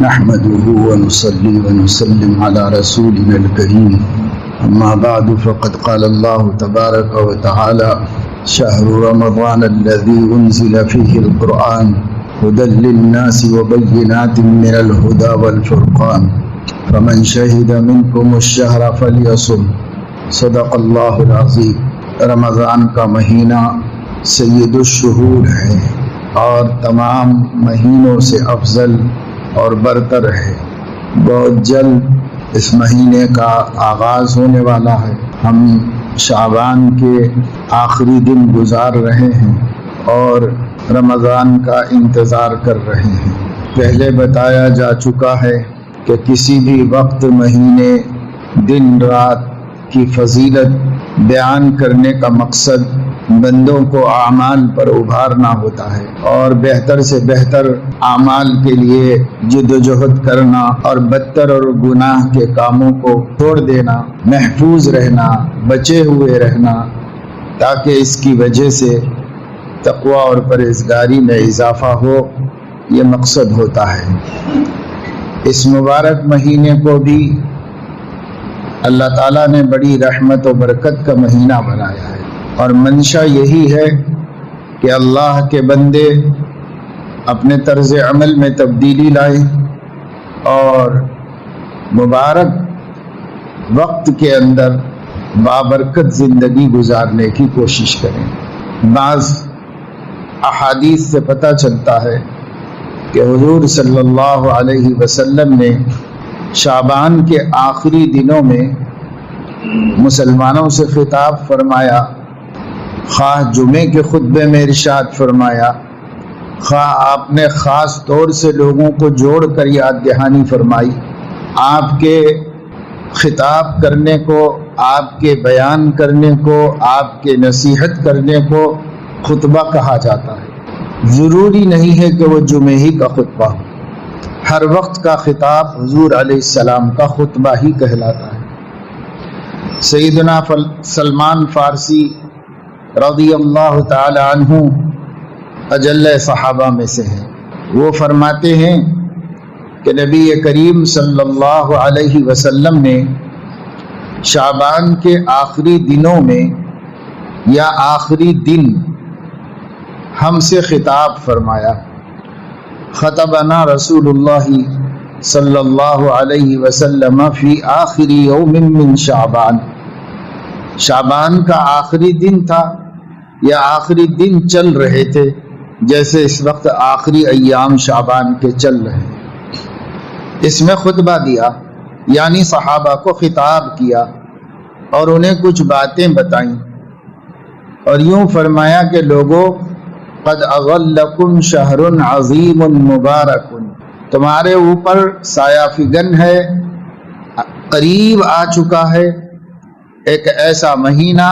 نحمده ونصلي ونسلم على رسولنا الكريم أما بعد فقد قال الله تبارك وتعالى شهر رمضان الذي أنزل فيه القرآن هدى للناس وبينات من الهدى والفرقان فمن شهد منكم الشهر فليصم صدق اللہ العظیم۔ رمضان کا مہینہ سید الشہور ہے اور تمام مہینوں سے افضل اور برتر ہے۔ بہت جلد اس مہینے کا آغاز ہونے والا ہے۔ ہم شعبان کے آخری دن گزار رہے ہیں اور رمضان کا انتظار کر رہے ہیں۔ پہلے بتایا جا چکا ہے کہ کسی بھی وقت، مہینے، دن، رات کی فضیلت بیان کرنے کا مقصد بندوں کو اعمال پر ابھارنا ہوتا ہے اور بہتر سے بہتر اعمال کے لیے جد و جہد کرنا اور بدتر اور گناہ کے کاموں کو چھوڑ دینا، محفوظ رہنا، بچے ہوئے رہنا، تاکہ اس کی وجہ سے تقوی اور پرہیزگاری میں اضافہ ہو، یہ مقصد ہوتا ہے۔ اس مبارک مہینے کو بھی اللہ تعالیٰ نے بڑی رحمت و برکت کا مہینہ بنایا ہے، اور منشا یہی ہے کہ اللہ کے بندے اپنے طرز عمل میں تبدیلی لائیں اور مبارک وقت کے اندر بابرکت زندگی گزارنے کی کوشش کریں۔ بعض احادیث سے پتہ چلتا ہے کہ حضور صلی اللہ علیہ وسلم نے شعبان کے آخری دنوں میں مسلمانوں سے خطاب فرمایا، خواہ جمعے کے خطبے میں ارشاد فرمایا، خواہ آپ نے خاص طور سے لوگوں کو جوڑ کر یاد دہانی فرمائی۔ آپ کے خطاب کرنے کو، آپ کے بیان کرنے کو، آپ کے نصیحت کرنے کو خطبہ کہا جاتا ہے۔ ضروری نہیں ہے کہ وہ جمعے ہی کا خطبہ ہو، ہر وقت کا خطاب حضور علیہ السلام کا خطبہ ہی کہلاتا ہے۔ سیدنا سلمان فارسی رضی اللہ تعالی عنہ اجل صحابہ میں سے ہیں۔ وہ فرماتے ہیں کہ نبی کریم صلی اللہ علیہ وسلم نے شعبان کے آخری دنوں میں یا آخری دن ہم سے خطاب فرمایا، خطبنا رسول اللہ صلی اللہ علیہ وسلم فی آخر یوم من شعبان۔ شعبان کا آخری دن تھا یا آخری دن چل رہے تھے، جیسے اس وقت آخری ایام شعبان کے چل رہے ہیں۔ اس میں خطبہ دیا، یعنی صحابہ کو خطاب کیا اور انہیں کچھ باتیں بتائیں، اور یوں فرمایا کہ لوگوں، قد اغلکم شہر عظیم مبارک، تمہارے اوپر سایہ فگن ہے، قریب آ چکا ہے ایک ایسا مہینہ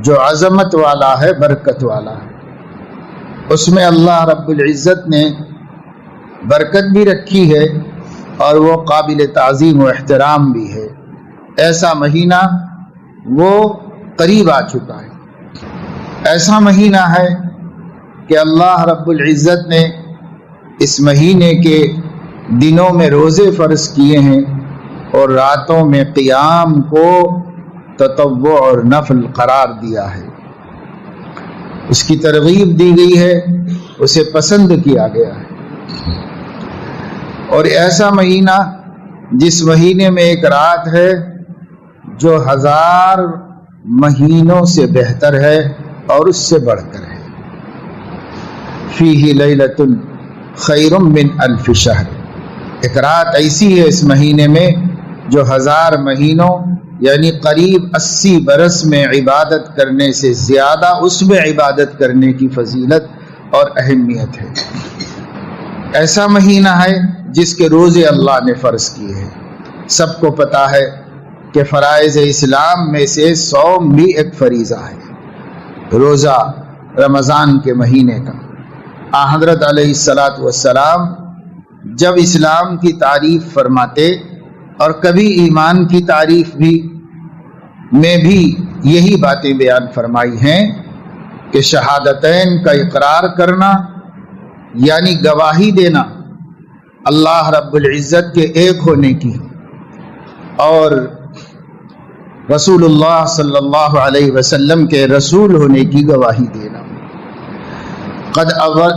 جو عظمت والا ہے، برکت والا ہے۔ اس میں اللہ رب العزت نے برکت بھی رکھی ہے اور وہ قابل تعظیم و احترام بھی ہے۔ ایسا مہینہ وہ قریب آ چکا ہے، ایسا مہینہ ہے کہ اللہ رب العزت نے اس مہینے کے دنوں میں روزے فرض کیے ہیں اور راتوں میں قیام کو تطوع اور نفل قرار دیا ہے۔ اس کی ترغیب دی گئی ہے، اسے پسند کیا گیا ہے۔ اور ایسا مہینہ جس مہینے میں ایک رات ہے جو 1000 مہینوں سے بہتر ہے اور اس سے بڑھ کر ہے۔ فیہ لیلۃ خیر من الف شہر، ایک رات ایسی ہے اس مہینے میں جو 1000 مہینوں یعنی قریب 80 برس میں عبادت کرنے سے زیادہ اس میں عبادت کرنے کی فضیلت اور اہمیت ہے۔ ایسا مہینہ ہے جس کے روزے اللہ نے فرض کیے ہیں۔ سب کو پتا ہے کہ فرائض اسلام میں سے صوم بھی ایک فریضہ ہے، روزہ رمضان کے مہینے کا۔ حضرت علیہ السلام جب اسلام کی تعریف فرماتے اور کبھی ایمان کی تعریف میں بھی یہی باتیں بیان فرمائی ہیں کہ شہادتین کا اقرار کرنا یعنی گواہی دینا اللہ رب العزت کے ایک ہونے کی اور رسول اللہ صلی اللہ علیہ وسلم کے رسول ہونے کی گواہی دینا۔ قد اول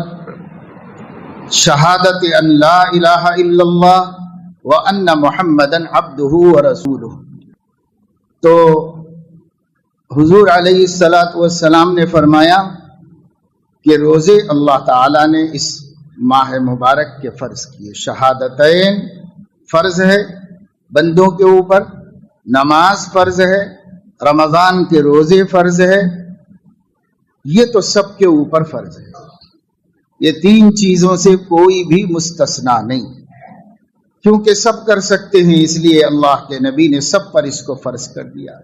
شہادت ان لا الہ الا اللہ وان محمدا عبدہ ورسولہ۔ تو حضور علیہ السلام نے فرمایا کہ روزے اللہ تعالیٰ نے اس ماہ مبارک کے فرض کیے۔ شہادتین فرض ہے بندوں کے اوپر، نماز فرض ہے، رمضان کے روزے فرض ہے، یہ تو سب کے اوپر فرض ہے۔ یہ تین چیزوں سے کوئی بھی مستثنا نہیں، کیونکہ سب کر سکتے ہیں، اس لیے اللہ کے نبی نے سب پر اس کو فرض کر دیا۔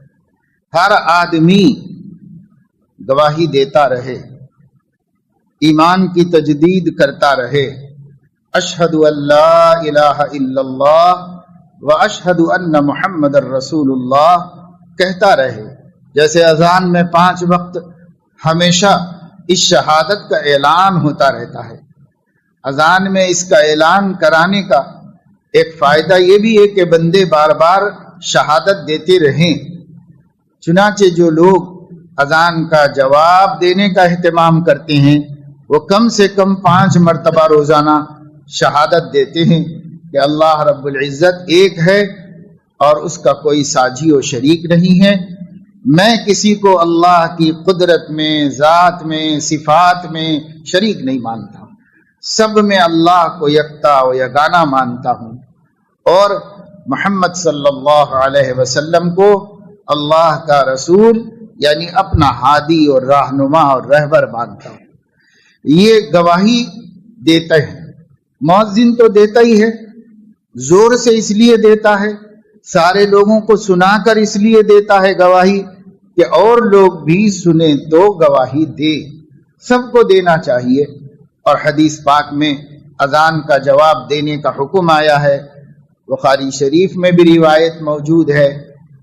ہر آدمی گواہی دیتا رہے، ایمان کی تجدید کرتا رہے، اشہد ان لا الہ الا اللہ واشہد ان محمد الرسول اللہ کہتا رہے۔ جیسے اذان میں 5 وقت ہمیشہ اس شہادت کا اعلان ہوتا رہتا ہے۔ اذان میں اس کا اعلان کرانے کا ایک فائدہ یہ بھی ہے کہ بندے بار بار شہادت دیتے رہیں۔ چنانچہ جو لوگ اذان کا جواب دینے کا اہتمام کرتے ہیں وہ کم سے کم 5 مرتبہ روزانہ شہادت دیتے ہیں کہ اللہ رب العزت ایک ہے اور اس کا کوئی ساجی و شریک نہیں ہے۔ میں کسی کو اللہ کی قدرت میں، ذات میں، صفات میں شریک نہیں مانتا، سب میں اللہ کو یکتا و یگانہ مانتا ہوں، اور محمد صلی اللہ علیہ وسلم کو اللہ کا رسول یعنی اپنا ہادی اور رہنما اور رہبر مانتا ہوں۔ یہ گواہی دیتا ہے، مؤذن تو دیتا ہی ہے، زور سے اس لیے دیتا ہے، سارے لوگوں کو سنا کر اس لیے دیتا ہے گواہی کہ اور لوگ بھی سنیں تو گواہی دے، سب کو دینا چاہیے۔ اور حدیث پاک میں اذان کا جواب دینے کا حکم آیا ہے، بخاری شریف میں بھی روایت موجود ہے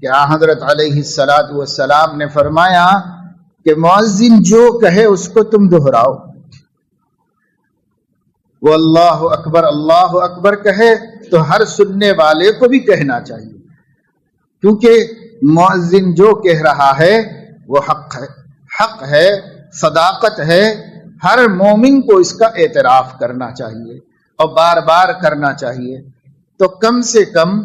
کہ حضرت علیہ السلام نے فرمایا کہ مؤذن جو کہے اس کو تم دہراؤ، وہ اللہ اکبر کہے تو ہر سننے والے کو بھی کہنا چاہیے، کیونکہ مؤذن جو کہہ رہا ہے وہ حق ہے، صداقت ہے، ہر مومن کو اس کا اعتراف کرنا چاہیے اور بار بار کرنا چاہیے۔ تو کم سے کم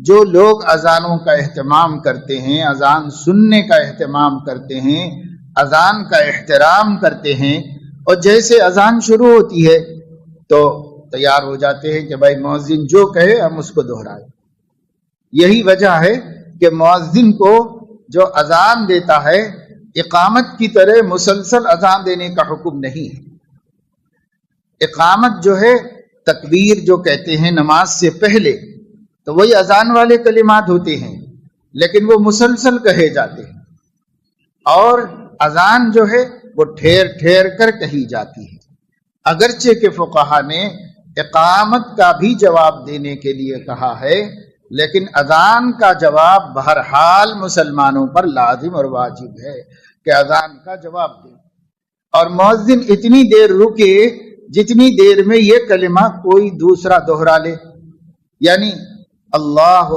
جو لوگ اذانوں کا اہتمام کرتے ہیں، اذان سننے کا اہتمام کرتے ہیں، اذان کا احترام کرتے ہیں، اور جیسے اذان شروع ہوتی ہے تو تیار ہو جاتے ہیں کہ بھائی مؤذن جو کہے ہم اس کو دہرائیں۔ یہی وجہ ہے کہ مؤذن کو جو اذان دیتا ہے اقامت کی طرح مسلسل اذان دینے کا حکم نہیں ہے۔ اقامت جو ہے تکبیر جو کہتے ہیں نماز سے پہلے، تو وہی اذان والے کلمات ہوتے ہیں، لیکن وہ مسلسل کہے جاتے ہیں، اور اذان جو ہے وہ ٹھہر ٹھہر کر کہی جاتی ہے۔ اگرچہ کہ فقہا نے اقامت کا بھی جواب دینے کے لیے کہا ہے، لیکن اذان کا جواب بہرحال مسلمانوں پر لازم اور واجب ہے کہ اذان کا جواب دیں، اور مؤذن اتنی دیر رکے جتنی دیر میں یہ کلمہ کوئی دوسرا دوہرا لے، یعنی اللہ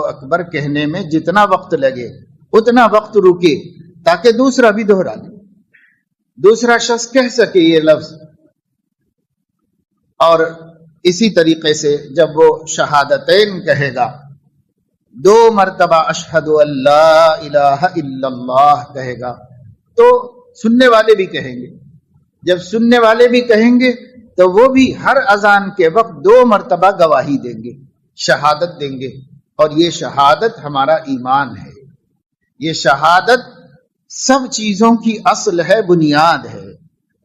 اکبر کہنے میں جتنا وقت لگے اتنا وقت رکے تاکہ دوسرا بھی دوہرا لے، دوسرا شخص کہہ سکے یہ لفظ۔ اور اسی طریقے سے جب وہ شہادتین کہے گا، 2 مرتبہ اشہد ان لا الہ الا اللہ کہے گا، تو سننے والے بھی کہیں گے۔ جب سننے والے بھی کہیں گے تو وہ بھی ہر اذان کے وقت 2 مرتبہ گواہی دیں گے، شہادت دیں گے، اور یہ شہادت ہمارا ایمان ہے۔ یہ شہادت سب چیزوں کی اصل ہے، بنیاد ہے،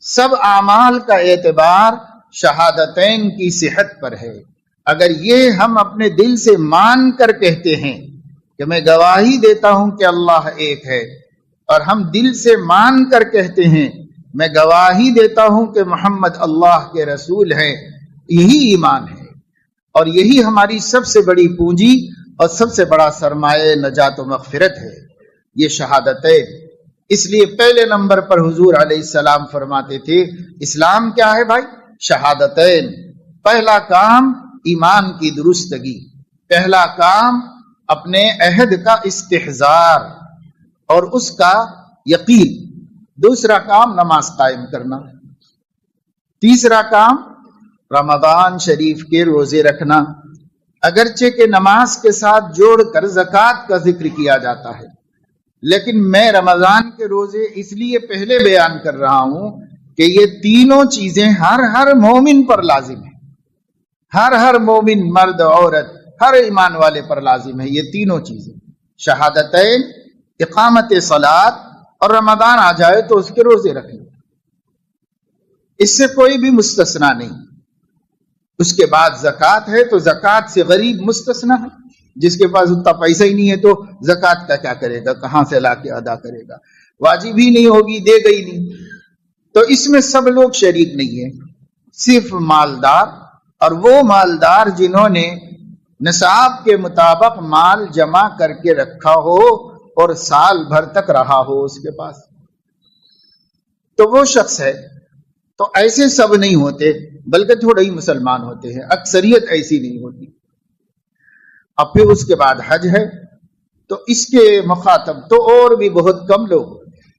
سب اعمال کا اعتبار شہادتین کی صحت پر ہے۔ اگر یہ ہم اپنے دل سے مان کر کہتے ہیں کہ میں گواہی دیتا ہوں کہ اللہ ایک ہے، اور ہم دل سے مان کر کہتے ہیں میں گواہی دیتا ہوں کہ محمد اللہ کے رسول ہیں، یہی ایمان ہے، اور یہی ہماری سب سے بڑی پونجی اور سب سے بڑا سرمایہ نجات و مغفرت ہے، یہ شہادتیں۔ اس لیے پہلے نمبر پر حضور علیہ السلام فرماتے تھے اسلام کیا ہے بھائی؟ شہادتین، پہلا کام ایمان کی درستگی، پہلا کام اپنے عہد کا استحضار اور اس کا یقین، دوسرا کام نماز قائم کرنا، تیسرا کام رمضان شریف کے روزے رکھنا، اگرچہ کہ نماز کے ساتھ جوڑ کر زکوٰۃ کا ذکر کیا جاتا ہے، لیکن میں رمضان کے روزے اس لیے پہلے بیان کر رہا ہوں کہ یہ تینوں چیزیں ہر مومن پر لازم ہیں، ہر مومن، مرد عورت، ہر ایمان والے پر لازم ہے یہ تینوں چیزیں، شہادتین، اقامت صلاۃ، اور رمضان آ جائے تو اس کے روزے رکھ لیں، اس سے کوئی بھی مستثنا نہیں۔ اس کے بعد زکوٰۃ ہے تو زکوٰۃ سے غریب مستثنا ہے، جس کے پاس اتنا پیسہ ہی نہیں ہے تو زکوٰۃ کا کیا کرے گا، کہاں سے لا کے ادا کرے گا، واجب ہی نہیں ہوگی، دے گئی نہیں، تو اس میں سب لوگ شریک نہیں ہیں، صرف مالدار، اور وہ مالدار جنہوں نے نصاب کے مطابق مال جمع کر کے رکھا ہو اور سال بھر تک رہا ہو اس کے پاس، تو وہ شخص ہے۔ تو ایسے سب نہیں ہوتے، بلکہ تھوڑے ہی مسلمان ہوتے ہیں، اکثریت ایسی نہیں ہوتی۔ اب پھر اس کے بعد حج ہے، تو اس کے مخاطب تو اور بھی بہت کم لوگ ہوتے ہیں،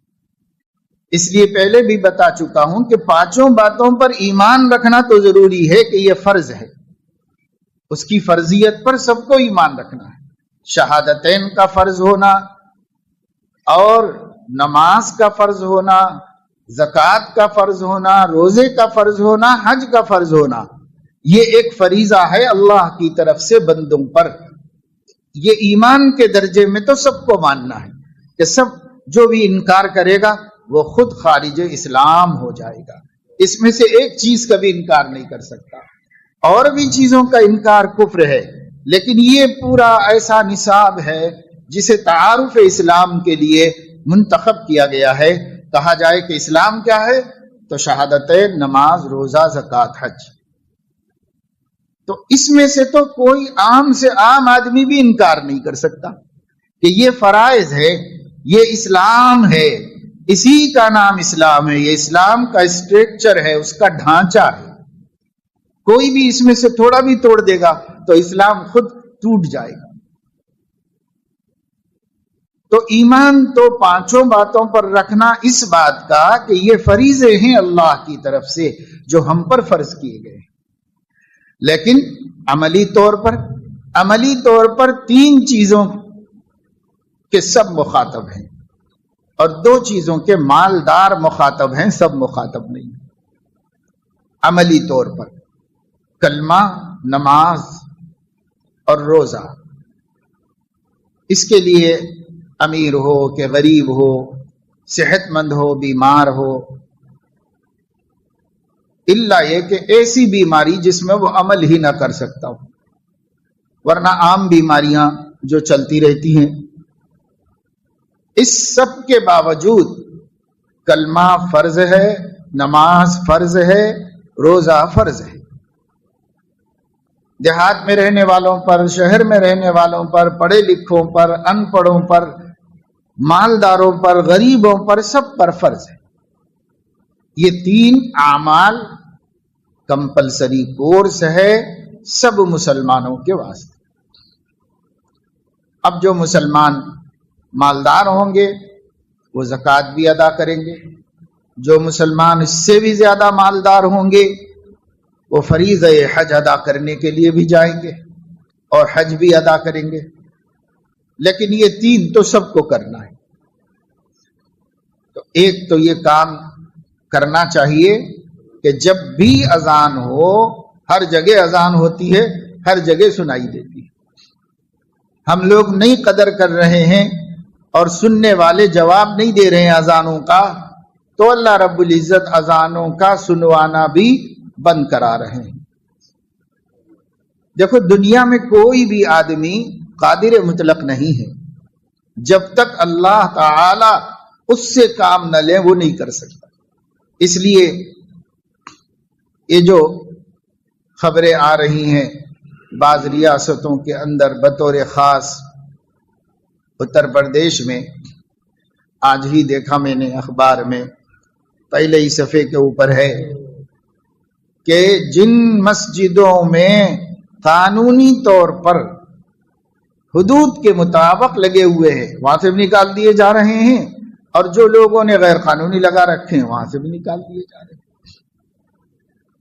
اس لیے پہلے بھی بتا چکا ہوں کہ پانچوں باتوں پر ایمان رکھنا تو ضروری ہے کہ یہ فرض ہے، اس کی فرضیت پر سب کو ایمان رکھنا ہے، شہادتین کا فرض ہونا، اور نماز کا فرض ہونا، زکوٰۃ کا فرض ہونا، روزے کا فرض ہونا، حج کا فرض ہونا، یہ ایک فریضہ ہے اللہ کی طرف سے بندوں پر۔ یہ ایمان کے درجے میں تو سب کو ماننا ہے کہ سب جو بھی انکار کرے گا وہ خود خارج اسلام ہو جائے گا، اس میں سے ایک چیز کا بھی انکار نہیں کر سکتا، اور بھی چیزوں کا انکار کفر ہے، لیکن یہ پورا ایسا نصاب ہے جسے تعارف اسلام کے لیے منتخب کیا گیا ہے۔ کہا جائے کہ اسلام کیا ہے تو شہادتین، نماز، روزہ، زکوٰۃ، حج، تو اس میں سے تو کوئی عام سے عام آدمی بھی انکار نہیں کر سکتا کہ یہ فرائض ہے، یہ اسلام ہے، اسی کا نام اسلام ہے، یہ اسلام کا اسٹرکچر ہے، اس کا ڈھانچہ ہے، کوئی بھی اس میں سے تھوڑا بھی توڑ دے گا تو اسلام خود ٹوٹ جائے گا۔ تو ایمان تو پانچوں باتوں پر رکھنا اس بات کا کہ یہ فریضے ہیں اللہ کی طرف سے جو ہم پر فرض کیے گئے، لیکن عملی طور پر تین چیزوں کے سب مخاطب ہیں، اور دو چیزوں کے مالدار مخاطب ہیں، سب مخاطب نہیں۔ عملی طور پر کلمہ، نماز اور روزہ، اس کے لیے امیر ہو کہ غریب ہو، صحت مند ہو، بیمار ہو، الا یہ کہ ایسی بیماری جس میں وہ عمل ہی نہ کر سکتا ہو، ورنہ عام بیماریاں جو چلتی رہتی ہیں، اس سب کے باوجود کلمہ فرض ہے، نماز فرض ہے، روزہ فرض ہے۔ دیہات میں رہنے والوں پر، شہر میں رہنے والوں پر، پڑھے لکھوں پر، ان پڑھوں پر، مالداروں پر، غریبوں پر، سب پر فرض ہے۔ یہ تین اعمال کمپلسری کورس ہے سب مسلمانوں کے واسطے۔ اب جو مسلمان مالدار ہوں گے وہ زکوٰۃ بھی ادا کریں گے، جو مسلمان اس سے بھی زیادہ مالدار ہوں گے وہ فریضہ حج ادا کرنے کے لیے بھی جائیں گے اور حج بھی ادا کریں گے، لیکن یہ تین تو سب کو کرنا ہے۔ تو ایک تو یہ کام کرنا چاہیے کہ جب بھی اذان ہو، ہر جگہ اذان ہوتی ہے، ہر جگہ سنائی دیتی ہے، ہم لوگ نہیں قدر کر رہے ہیں اور سننے والے جواب نہیں دے رہے ہیں اذانوں کا، تو اللہ رب العزت اذانوں کا سنوانا بھی بند کرا رہے ہیں۔ دیکھو دنیا میں کوئی بھی آدمی قادر مطلق نہیں ہے، جب تک اللہ تعالی اس سے کام نہ لے وہ نہیں کر سکتا۔ اس لیے یہ جو خبریں آ رہی ہیں بعض ریاستوں کے اندر، بطور خاص اتر پردیش میں، آج ہی دیکھا میں نے اخبار میں، پہلے ہی صفحے کے اوپر ہے کہ جن مسجدوں میں قانونی طور پر حدود کے مطابق لگے ہوئے ہیں وہاں سے بھی نکال دیے جا رہے ہیں، اور جو لوگوں نے غیر قانونی لگا رکھے ہیں وہاں سے بھی نکال دیے جا رہے ہیں۔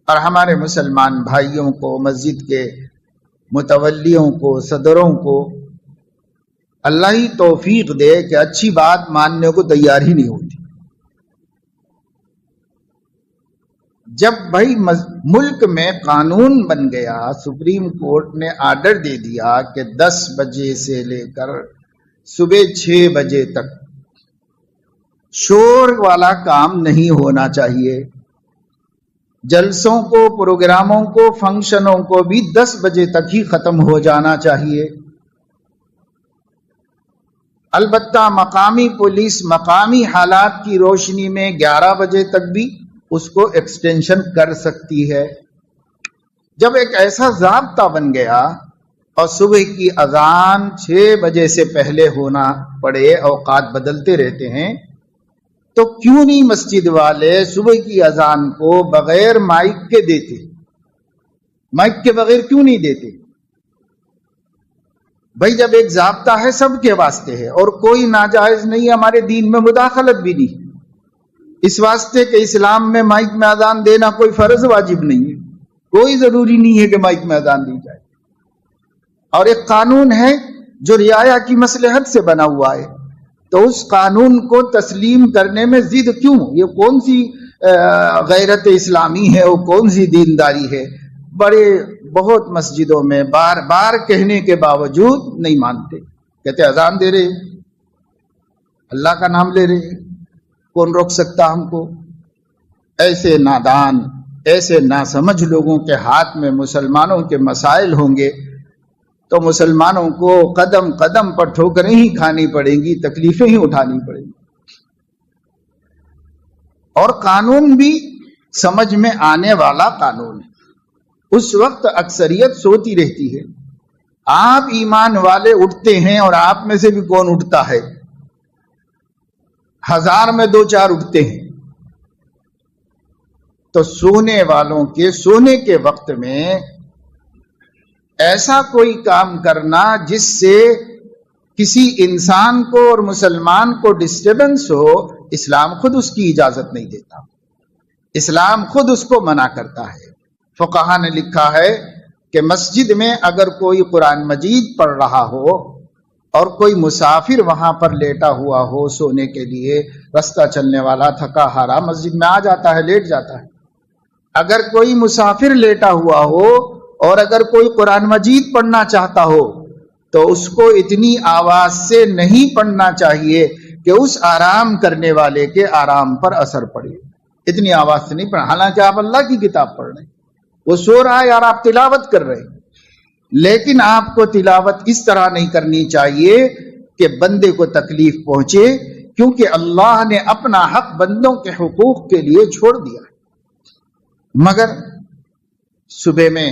اور ہمارے مسلمان بھائیوں کو، مسجد کے متولیوں کو، صدروں کو اللہ ہی توفیق دے کہ اچھی بات ماننے کو تیار ہی نہیں ہوتی۔ جب بھائی ملک میں قانون بن گیا، سپریم کورٹ نے آرڈر دے دیا کہ 10 بجے سے لے کر صبح 6 بجے تک شور والا کام نہیں ہونا چاہیے، جلسوں کو، پروگراموں کو، فنکشنوں کو بھی 10 بجے تک ہی ختم ہو جانا چاہیے۔ البتہ مقامی پولیس مقامی حالات کی روشنی میں 11 بجے تک بھی اس کو ایکسٹینشن کر سکتی ہے۔ جب ایک ایسا ضابطہ بن گیا اور صبح کی اذان 6 بجے سے پہلے ہونا پڑے، اوقات بدلتے رہتے ہیں، تو کیوں نہیں مسجد والے صبح کی اذان کو بغیر مائک کے دیتے؟ مائک کے بغیر کیوں نہیں دیتے؟ بھائی جب ایک ضابطہ ہے سب کے واسطے ہے، اور کوئی ناجائز نہیں، ہمارے دین میں مداخلت بھی نہیں، اس واسطے کہ اسلام میں مائک میں اذان دینا کوئی فرض واجب نہیں ہے، کوئی ضروری نہیں ہے کہ مائک میں اذان دی جائے، اور ایک قانون ہے جو رعایا کی مصلحت سے بنا ہوا ہے، تو اس قانون کو تسلیم کرنے میں ضد کیوں؟ یہ کون سی غیرت اسلامی ہے، وہ کون سی دینداری ہے؟ بہت مسجدوں میں بار بار کہنے کے باوجود نہیں مانتے، کہتے اذان دے رہے، اللہ کا نام لے رہے، کون روک سکتا ہم کو؟ ایسے نادان، ایسے ناسمجھ لوگوں کے ہاتھ میں مسلمانوں کے مسائل ہوں گے تو مسلمانوں کو قدم قدم پر ٹھوکریں ہی کھانی پڑیں گی، تکلیفیں ہی اٹھانی پڑیں گی۔ اور قانون بھی سمجھ میں آنے والا قانون ہے، اس وقت اکثریت سوتی رہتی ہے۔ آپ ایمان والے اٹھتے ہیں، اور آپ میں سے بھی کون اٹھتا ہے؟ 1000 میں 2-4 اٹھتے ہیں۔ تو سونے والوں کے سونے کے وقت میں ایسا کوئی کام کرنا جس سے کسی انسان کو اور مسلمان کو ڈسٹربنس ہو، اسلام خود اس کی اجازت نہیں دیتا، اسلام خود اس کو منع کرتا ہے۔ فقہا نے لکھا ہے کہ مسجد میں اگر کوئی قرآن مجید پڑھ رہا ہو اور کوئی مسافر وہاں پر لیٹا ہوا ہو سونے کے لیے، رستہ چلنے والا تھکا ہارا مسجد میں آ جاتا ہے، لیٹ جاتا ہے، اگر کوئی مسافر لیٹا ہوا ہو اور اگر کوئی قرآن مجید پڑھنا چاہتا ہو تو اس کو اتنی آواز سے نہیں پڑھنا چاہیے کہ اس آرام کرنے والے کے آرام پر اثر پڑے، اتنی آواز سے نہیں پڑھنا، حالانکہ آپ اللہ کی کتاب پڑھ رہے ہیں، وہ سو رہا ہے اور آپ تلاوت کر رہے ہیں، لیکن آپ کو تلاوت اس طرح نہیں کرنی چاہیے کہ بندے کو تکلیف پہنچے، کیونکہ اللہ نے اپنا حق بندوں کے حقوق کے لیے چھوڑ دیا ہے۔ مگر صبح میں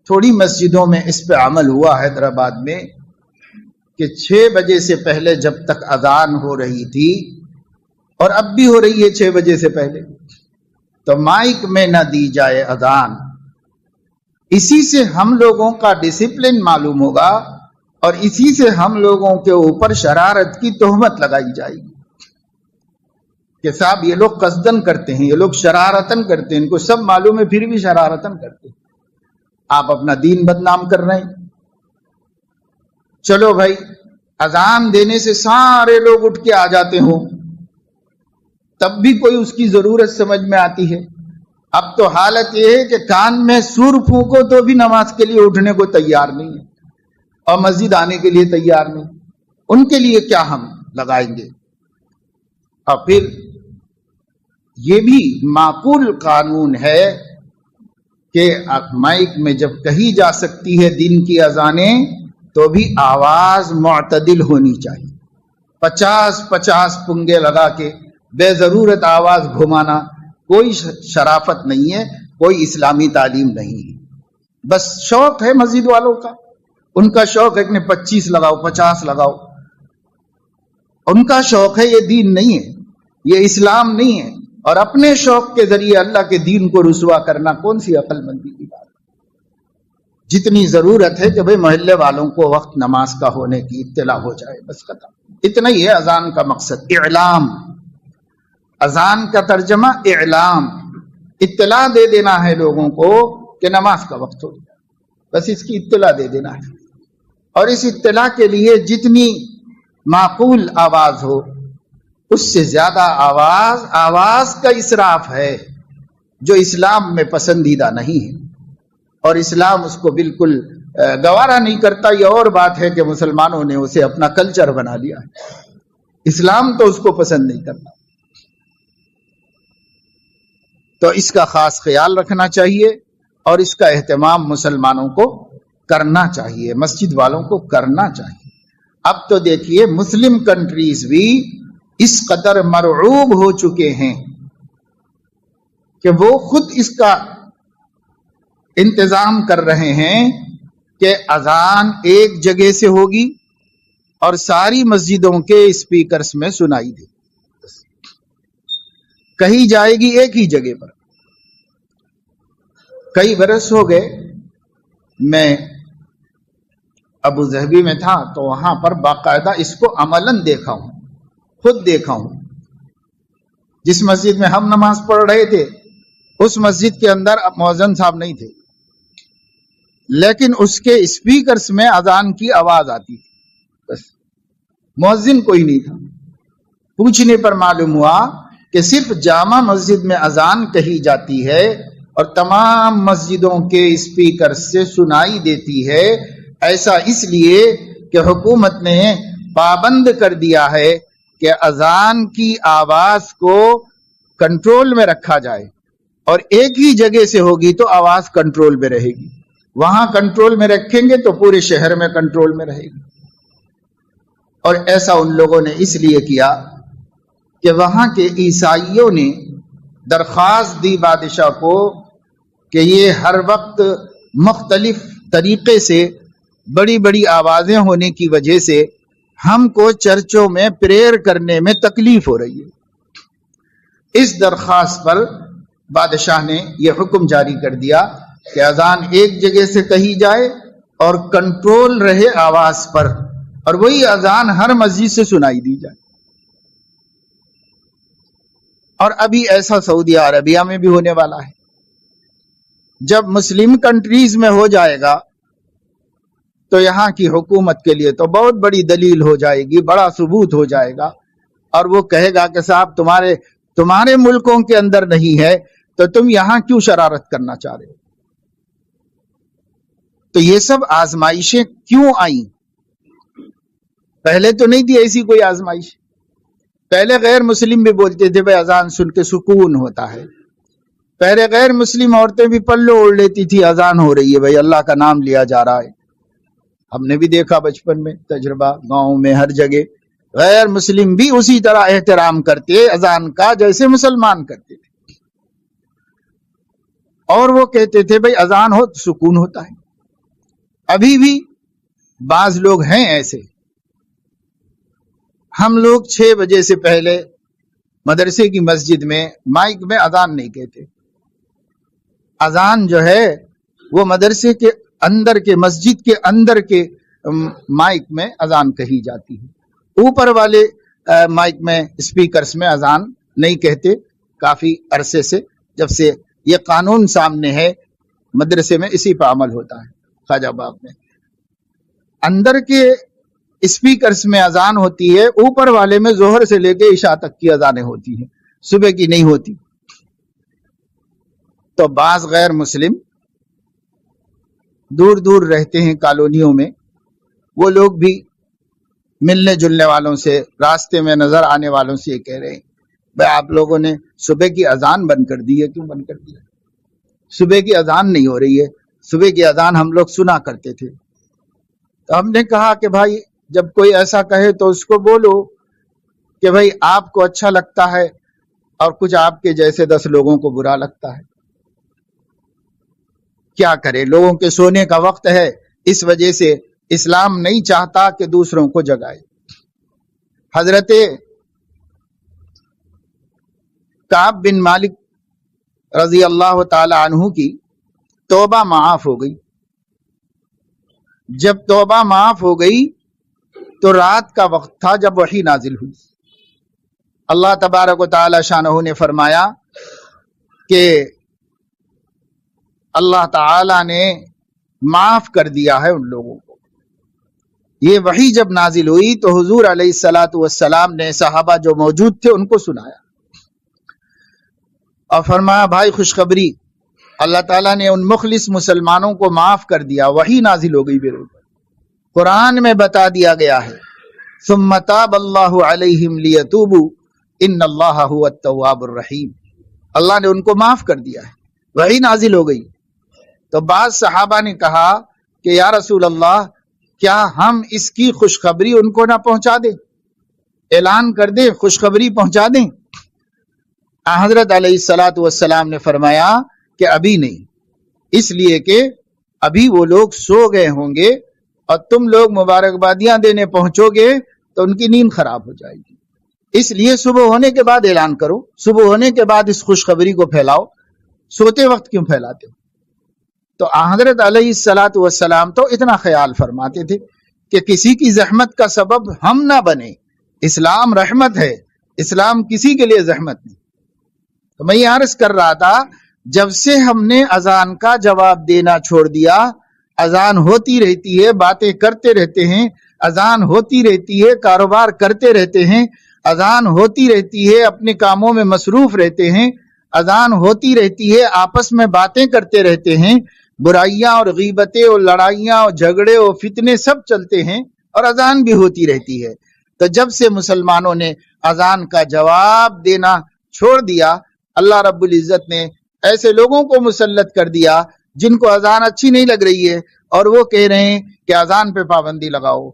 تھوڑی مسجدوں میں اس پہ عمل ہوا حیدرآباد میں کہ 6 بجے سے پہلے جب تک اذان ہو رہی تھی، اور اب بھی ہو رہی ہے 6 بجے سے پہلے، تو مائک میں نہ دی جائے اذان۔ اسی سے ہم لوگوں کا ڈسپلن معلوم ہوگا، اور اسی سے ہم لوگوں کے اوپر شرارت کی تہمت لگائی جائے گی کہ صاحب یہ لوگ قصدن کرتے ہیں، یہ لوگ شرارتن کرتے ہیں، ان کو سب معلوم ہے پھر بھی شرارتن کرتے ہیں، آپ اپنا دین بدنام کر رہے ہیں۔ چلو بھائی، اذان دینے سے سارے لوگ اٹھ کے آ جاتے ہوں تب بھی کوئی اس کی ضرورت سمجھ میں آتی ہے؟ اب تو حالت یہ ہے کہ کان میں سور پھونکو تو بھی نماز کے لیے اٹھنے کو تیار نہیں ہے، اور مسجد آنے کے لیے تیار نہیں، ان کے لیے کیا ہم لگائیں گے؟ اور پھر یہ بھی معقول قانون ہے کہ مائک میں جب کہی جا سکتی ہے دن کی اذانیں تو بھی آواز معتدل ہونی چاہیے۔ 50 پنگے لگا کے بے ضرورت آواز گھمانا کوئی شرافت نہیں ہے، کوئی اسلامی تعلیم نہیں ہے۔ بس شوق ہے مسجد والوں کا، ان کا شوق ہے کہ 25 لگاؤ 50 لگاؤ، ان کا شوق ہے، یہ دین نہیں ہے، یہ اسلام نہیں ہے۔ اور اپنے شوق کے ذریعے اللہ کے دین کو رسوا کرنا کون سی عقل مندی کی بات ہے؟ جتنی ضرورت ہے کہ بھئی محلے والوں کو وقت نماز کا ہونے کی اطلاع ہو جائے، بس ختم. اتنا ہی ہے اذان کا مقصد، اعلام. اذان کا ترجمہ اعلام، اطلاع دے دینا ہے لوگوں کو کہ نماز کا وقت ہو گیا، بس اس کی اطلاع دے دینا ہے. اور اس اطلاع کے لیے جتنی معقول آواز ہو اس سے زیادہ آواز کا اسراف ہے جو اسلام میں پسندیدہ نہیں ہے، اور اسلام اس کو بالکل گوارا نہیں کرتا. یہ اور بات ہے کہ مسلمانوں نے اسے اپنا کلچر بنا لیا ہے، اسلام تو اس کو پسند نہیں کرتا. تو اس کا خاص خیال رکھنا چاہیے اور اس کا اہتمام مسلمانوں کو کرنا چاہیے، مسجد والوں کو کرنا چاہیے. اب تو دیکھیے مسلم کنٹریز بھی اس قدر مرعوب ہو چکے ہیں کہ وہ خود اس کا انتظام کر رہے ہیں کہ اذان ایک جگہ سے ہوگی اور ساری مسجدوں کے اسپیکرز میں سنائی دے، کہی جائے گی ایک ہی جگہ پر. کئی برس ہو گئے میں ابو ظہبی میں تھا تو وہاں پر باقاعدہ اس کو عملاً دیکھا ہوں، خود دیکھا ہوں. جس مسجد میں ہم نماز پڑھ رہے تھے اس مسجد کے اندر مؤذن صاحب نہیں تھے، لیکن اس کے اسپیکرز میں اذان کی آواز آتی تھی، بس مؤذن کوئی نہیں تھا. پوچھنے پر معلوم ہوا کہ صرف جامع مسجد میں اذان کہی جاتی ہے اور تمام مسجدوں کے اسپیکر سے سنائی دیتی ہے. ایسا اس لیے کہ حکومت نے پابند کر دیا ہے کہ اذان کی آواز کو کنٹرول میں رکھا جائے، اور ایک ہی جگہ سے ہوگی تو آواز کنٹرول میں رہے گی. وہاں کنٹرول میں رکھیں گے تو پورے شہر میں کنٹرول میں رہے گی. اور ایسا ان لوگوں نے اس لیے کیا کہ وہاں کے عیسائیوں نے درخواست دی بادشاہ کو کہ یہ ہر وقت مختلف طریقے سے بڑی بڑی آوازیں ہونے کی وجہ سے ہم کو چرچوں میں پریئر کرنے میں تکلیف ہو رہی ہے. اس درخواست پر بادشاہ نے یہ حکم جاری کر دیا کہ اذان ایک جگہ سے کہی جائے اور کنٹرول رہے آواز پر، اور وہی اذان ہر مسجد سے سنائی دی جائے. اور ابھی ایسا سعودی عربیہ میں بھی ہونے والا ہے. جب مسلم کنٹریز میں ہو جائے گا تو یہاں کی حکومت کے لیے تو بہت بڑی دلیل ہو جائے گی، بڑا ثبوت ہو جائے گا، اور وہ کہے گا کہ صاحب تمہارے ملکوں کے اندر نہیں ہے تو تم یہاں کیوں شرارت کرنا چاہ رہے ہو؟ تو یہ سب آزمائشیں کیوں آئیں؟ پہلے تو نہیں تھی ایسی کوئی آزمائش. پہلے غیر مسلم بھی بولتے تھے بھائی اذان سن کے سکون ہوتا ہے. پہلے غیر مسلم عورتیں بھی پلو اوڑھ لیتی تھی، اذان ہو رہی ہے بھائی اللہ کا نام لیا جا رہا ہے. ہم نے بھی دیکھا بچپن میں تجربہ، گاؤں میں ہر جگہ غیر مسلم بھی اسی طرح احترام کرتے اذان کا جیسے مسلمان کرتے تھے، اور وہ کہتے تھے بھائی اذان ہو تو سکون ہوتا ہے. ابھی بھی بعض لوگ ہیں ایسے. ہم لوگ 6 بجے سے پہلے مدرسے کی مسجد میں مائک میں اذان نہیں کہتے. اذان جو ہے وہ مدرسے کے اندر کے مسجد کے اندر کے مائک میں اذان کہی جاتی ہے. اوپر والے مائک میں اسپیکرز میں اذان نہیں کہتے. کافی عرصے سے جب سے یہ قانون سامنے ہے مدرسے میں اسی پہ عمل ہوتا ہے. خواجہ باغ میں اندر کے اسپیکرز میں اذان ہوتی ہے، اوپر والے میں ظہر سے لے کے عشاء تک کی اذانیں ہوتی ہیں، صبح کی نہیں ہوتی. تو بعض غیر مسلم دور دور رہتے ہیں کالونیوں میں، وہ لوگ بھی ملنے جلنے والوں سے، راستے میں نظر آنے والوں سے یہ کہہ رہے ہیں بھائی آپ لوگوں نے صبح کی اذان بند کر دی ہے. کیوں بند کر دی ہے؟ صبح کی اذان نہیں ہو رہی ہے. صبح کی اذان ہم لوگ سنا کرتے تھے. تو ہم نے کہا کہ بھائی جب کوئی ایسا کہے تو اس کو بولو کہ بھائی آپ کو اچھا لگتا ہے اور کچھ آپ کے جیسے 10 لوگوں کو برا لگتا ہے. کیا کرے، لوگوں کے سونے کا وقت ہے، اس وجہ سے اسلام نہیں چاہتا کہ دوسروں کو جگائے. حضرت کعب بن مالک رضی اللہ تعالی عنہ کی توبہ معاف ہو گئی. جب توبہ معاف ہو گئی تو رات کا وقت تھا جب وحی نازل ہوئی. اللہ تبارک و تعالی شانہ نے فرمایا کہ اللہ تعالی نے معاف کر دیا ہے ان لوگوں کو. یہ وحی جب نازل ہوئی تو حضور علیہ الصلاۃ والسلام نے صحابہ جو موجود تھے ان کو سنایا اور فرمایا بھائی خوشخبری، اللہ تعالیٰ نے ان مخلص مسلمانوں کو معاف کر دیا. وحی نازل ہو گئی میرے اوپر، قرآن میں بتا دیا گیا ہے ثم تاب اللہ علیہم لیتوبوا ان اللہ هو التواب الرحیم. اللہ نے ان کو معاف کر دیا ہے، وحی نازل ہو گئی. تو بعض صحابہ نے کہا کہ یا رسول اللہ کیا ہم اس کی خوشخبری ان کو نہ پہنچا دیں، اعلان کر دیں، خوشخبری پہنچا دیں؟ حضرت علیہ الصلاۃ والسلام نے فرمایا کہ ابھی نہیں، اس لیے کہ ابھی وہ لوگ سو گئے ہوں گے اور تم لوگ مبارکبادیاں دینے پہنچو گے تو ان کی نیند خراب ہو جائے گی. اس لیے صبح ہونے کے بعد اعلان کرو، صبح ہونے کے بعد اس خوشخبری کو پھیلاؤ، سوتے وقت کیوں پھیلاتے ہو؟ تو حضرت علیہ الصلاۃ والسلام تو اتنا خیال فرماتے تھے کہ کسی کی زحمت کا سبب ہم نہ بنے. اسلام رحمت ہے، اسلام کسی کے لیے زحمت نہیں. تو میں یہ عرض کر رہا تھا جب سے ہم نے اذان کا جواب دینا چھوڑ دیا، اذان ہوتی رہتی ہے، باتیں کرتے رہتے ہیں، اذان ہوتی رہتی ہے، کاروبار کرتے رہتے ہیں، اذان ہوتی رہتی ہے، اپنے کاموں میں مصروف رہتے ہیں، اذان ہوتی رہتی ہے، آپس میں باتیں کرتے رہتے ہیں، برائیاں اور غیبتیں اور لڑائیاں اور جھگڑے اور فتنے سب چلتے ہیں اور اذان بھی ہوتی رہتی ہے. تو جب سے مسلمانوں نے اذان کا جواب دینا چھوڑ دیا، اللہ رب العزت نے ایسے لوگوں کو مسلط کر دیا جن کو اذان اچھی نہیں لگ رہی ہے اور وہ کہہ رہے ہیں کہ اذان پہ پابندی لگاؤ،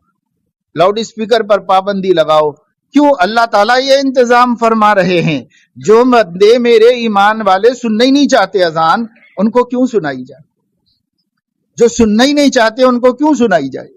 لاؤڈ اسپیکر پر پابندی لگاؤ. کیوں؟ اللہ تعالیٰ یہ انتظام فرما رہے ہیں جو بندے میرے ایمان والے سننا ہی نہیں چاہتے اذان، ان کو کیوں سنائی جائے؟ جو سننا ہی نہیں چاہتے ان کو کیوں سنائی جائے؟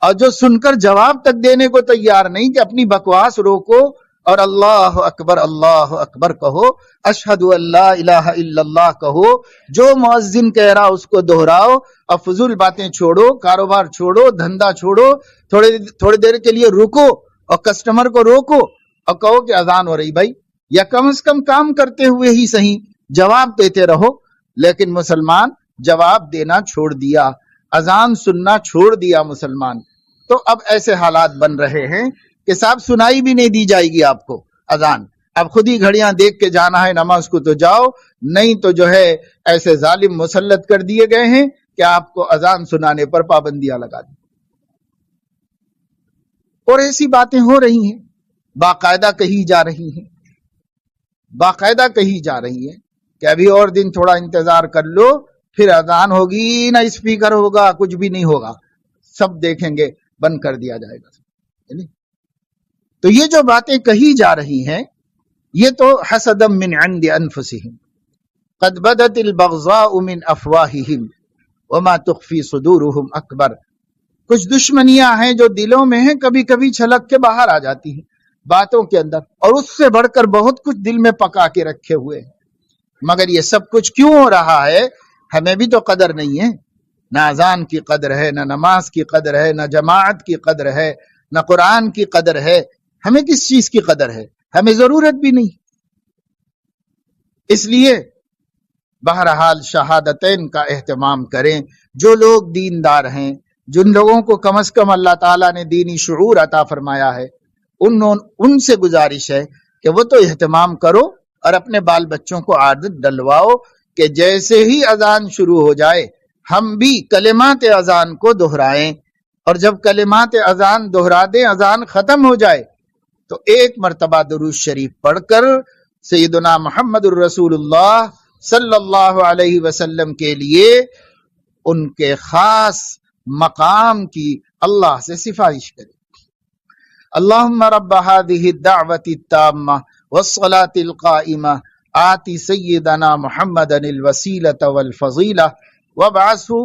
اور جو سن کر جواب تک دینے کو تیار نہیں کہ اپنی بکواس روکو اور اللہ اکبر کہو، اشہد ان لا الہ الا اللہ کہو، جو مؤذن کہہ رہا اس کو دہراؤ اور فضول باتیں چھوڑو، کاروبار چھوڑو، دھندا چھوڑو، تھوڑی دیر کے لیے رکو اور کسٹمر کو روکو اور کہو کہ اذان ہو رہی. بھائی یا کم از کم کام کرتے ہوئے ہی صحیح جواب دیتے رہو. لیکن مسلمان جواب دینا چھوڑ دیا، اذان سننا چھوڑ دیا مسلمان. تو اب ایسے حالات بن رہے ہیں کہ صاحب سنائی بھی نہیں دی جائے گی آپ کو اذان. اب خود ہی گھڑیاں دیکھ کے جانا ہے نماز کو تو جاؤ، نہیں تو جو ہے ایسے ظالم مسلط کر دیے گئے ہیں کہ آپ کو اذان سنانے پر پابندیاں لگا دی. اور ایسی باتیں ہو رہی ہیں، باقاعدہ کہی جا رہی ہیں، باقاعدہ کہی جا رہی ہیں کہ ابھی اور دن تھوڑا انتظار کر لو، پھر اذان ہوگی، نہ اسپیکر ہوگا، کچھ بھی نہیں ہوگا، سب دیکھیں گے، بند کر دیا جائے گا. تو یہ جو باتیں کہی جا رہی ہیں یہ تو حسدا من عند انفسهم قد بدت البغضاء من افواههم وما تخفي صدورهم اکبر. کچھ دشمنیاں ہیں جو دلوں میں ہیں، کبھی کبھی چھلک کے باہر آ جاتی ہیں باتوں کے اندر، اور اس سے بڑھ کر بہت کچھ دل میں پکا کے رکھے ہوئے ہیں. مگر یہ سب کچھ کیوں ہو رہا ہے؟ ہمیں بھی تو قدر نہیں ہے، نہ اذان کی قدر ہے، نہ نماز کی قدر ہے، نہ جماعت کی قدر ہے، نہ قرآن کی قدر ہے. ہمیں کس چیز کی قدر ہے؟ ہمیں ضرورت بھی نہیں. اس لیے بہرحال شہادتین کا اہتمام کریں. جو لوگ دیندار ہیں، جن لوگوں کو کم از کم اللہ تعالیٰ نے دینی شعور عطا فرمایا ہے، ان سے گزارش ہے کہ وہ تو اہتمام کرو اور اپنے بال بچوں کو عادت ڈلواؤ کہ جیسے ہی اذان شروع ہو جائے ہم بھی کلمات اذان کو دہرائیں، اور جب کلمات اذان دہرا دیں، اذان ختم ہو جائے تو ایک مرتبہ درود شریف پڑھ کر سیدنا محمد الرسول اللہ صلی اللہ علیہ وسلم کے لیے ان کے خاص مقام کی اللہ سے سفارش کریں. اللہم رب هذه الدعوة التامة والصلاة القائمة آتی سیدنا محمد الوسیلة والفضیلہ وابعثه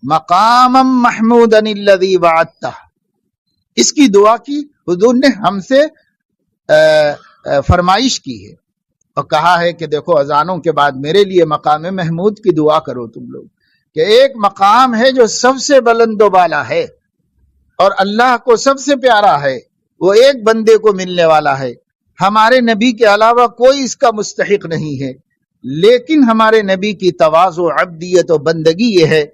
مقاما محمودا الذی وعدتہ. اس کی دعا کی حضور نے ہم سے فرمائش کی ہے اور کہا ہے کہ دیکھو اذانوں کے بعد میرے لیے مقام محمود کی دعا کرو تم لوگ، کہ ایک مقام ہے جو سب سے بلند و بالا ہے اور اللہ کو سب سے پیارا ہے، وہ ایک بندے کو ملنے والا ہے، ہمارے نبی کے علاوہ کوئی اس کا مستحق نہیں ہے، لیکن ہمارے نبی کی تواضع، عبدیت و بندگی یہ ہے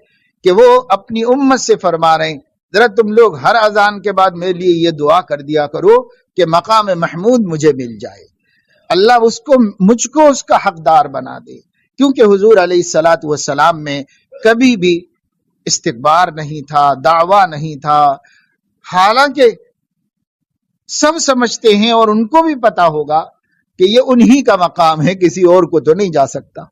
کہ وہ اپنی امت سے فرما رہے ہیں ذرا تم لوگ ہر اذان کے بعد میرے لیے یہ دعا کر دیا کرو کہ مقام محمود مجھے مل جائے، اللہ مجھ کو اس کا حقدار بنا دے، کیونکہ حضور علیہ الصلاۃ والسلام میں کبھی بھی استکبار نہیں تھا، دعویٰ نہیں تھا، حالانکہ سب سمجھتے ہیں اور ان کو بھی پتا ہوگا کہ یہ انہی کا مقام ہے، کسی اور کو تو نہیں جا سکتا۔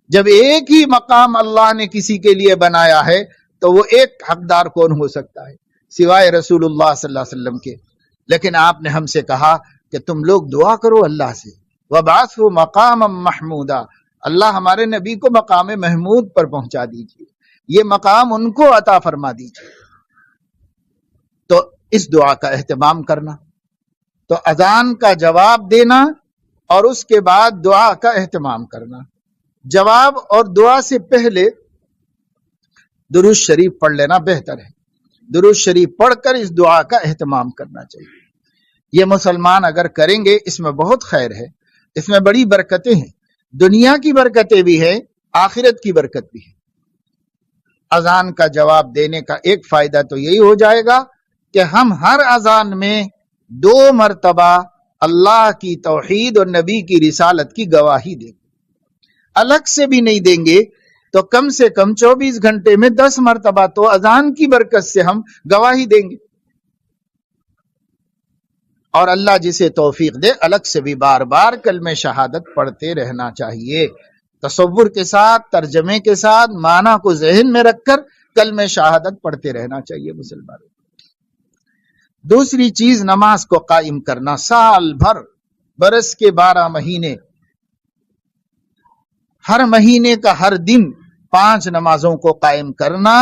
جب ایک ہی مقام اللہ نے کسی کے لیے بنایا ہے تو وہ ایک حقدار کون ہو سکتا ہے سوائے رسول اللہ صلی اللہ علیہ وسلم کے؟ لیکن آپ نے ہم سے کہا کہ تم لوگ دعا کرو اللہ سے، وَبَعَثْهُ مَقَامًا مَحْمُودًا، اللہ ہمارے نبی کو مقام محمود پر پہنچا دیجیے، یہ مقام ان کو عطا فرما دیجیے۔ تو اس دعا کا اہتمام کرنا، تو اذان کا جواب دینا اور اس کے بعد دعا کا اہتمام کرنا۔ جواب اور دعا سے پہلے درود شریف پڑھ لینا بہتر ہے، درود شریف پڑھ کر اس دعا کا اہتمام کرنا چاہیے۔ یہ مسلمان اگر کریں گے اس میں بہت خیر ہے، اس میں بڑی برکتیں ہیں، دنیا کی برکتیں بھی ہیں، آخرت کی برکت بھی ہے۔ اذان کا جواب دینے کا ایک فائدہ تو یہی ہو جائے گا کہ ہم ہر اذان میں 2 مرتبہ اللہ کی توحید اور نبی کی رسالت کی گواہی دیں گے، الگ سے بھی نہیں دیں گے تو کم سے کم 24 گھنٹے میں 10 مرتبہ تو اذان کی برکت سے ہم گواہی دیں گے۔ اور اللہ جسے توفیق دے الگ سے بھی بار بار کلمہ شہادت پڑھتے رہنا چاہیے، تصور کے ساتھ، ترجمے کے ساتھ، معنی کو ذہن میں رکھ کر کلمہ شہادت پڑھتے رہنا چاہیے مسلمانوں۔ دوسری چیز نماز کو قائم کرنا، سال بھر، برس کے 12 مہینے، ہر مہینے کا ہر دن 5 نمازوں کو قائم کرنا